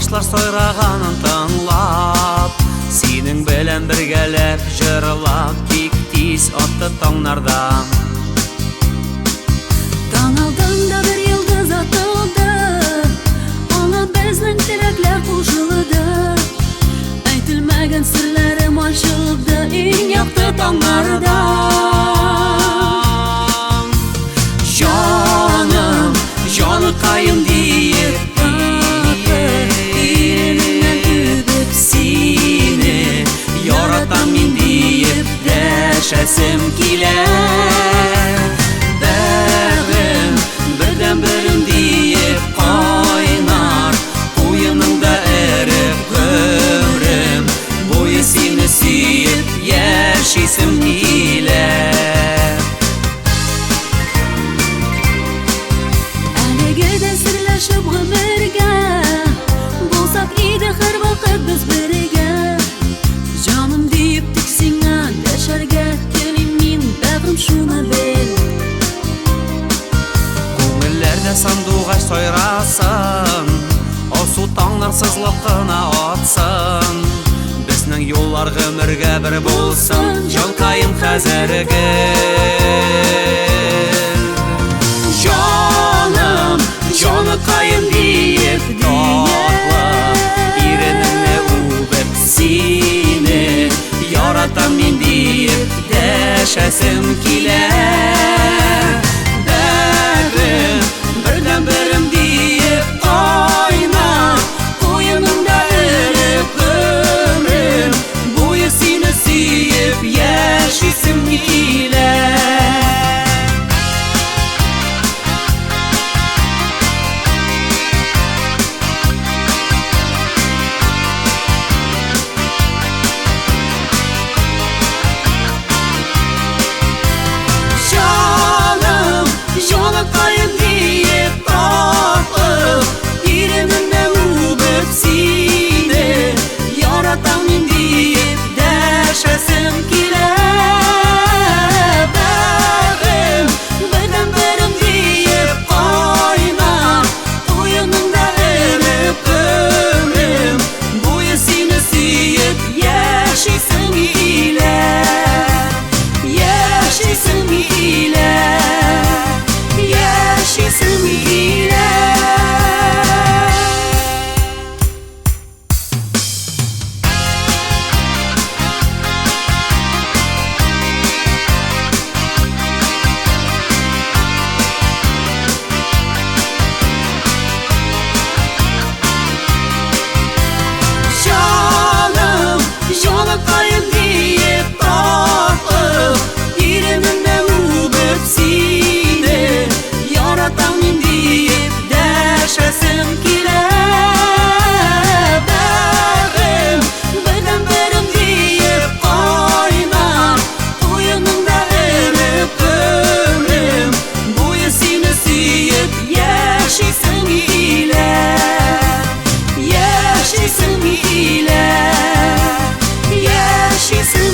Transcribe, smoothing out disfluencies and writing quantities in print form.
Куашлар сайраганын тыңлап, синең белән бергәләп җырлап, тик тиз атты таңнардан. Таң алдында бер йолдыз атылды, аңа безнең теләкләр кушылды. Әйтелмәгән серләрем ачылды иң якты таңнардан. Җаным, җаныкаем диеп, яратам мин диеп дәшәсем килә. Бәгем, бердән-берем диеп кайнар, куеныңда эреп гомрем, буе сине сөеп яшисем килә. Әлеге дә серләшеп гомергә, булсак иде һәрвакыт без бергә. Җаным диеп тик сиңа дәшәргә телим мин, бәгем шуны бел. Күңелләрдә сандугач сайрасын, алсу таңнар сызлыккына атсын. Безнең юллар гомергә бер булсын, җанкаем хәзерге. Җаным, җаныкаем диеп татлы, иренеңне үбеп сине яратам мин диеп дәшәсем килә. Бәгем, бердән-берем диеп кайнар, куеныңда эреп гомрем, буе сине сөеп яшисем килә. Җаныкаем диеп татлы, иренеңне үбеп сине яратам мин диеп дәшәсем килә. Бәгем, бердән-берем диеп кайнар, куеныңда эреп гомрем, буе сине сөеп яшисем килә. Яшисем килә. Яшисем килә. Җаным, җаныкаем диеп татлы, иренеңне үбеп сине яратам мин диеп дәшәсем килә. Бәгем, бердән-берем диеп кайнар, куеныңда эреп гомрем, буе сине сөеп яшисем килә. Яшисем килә. Яшисем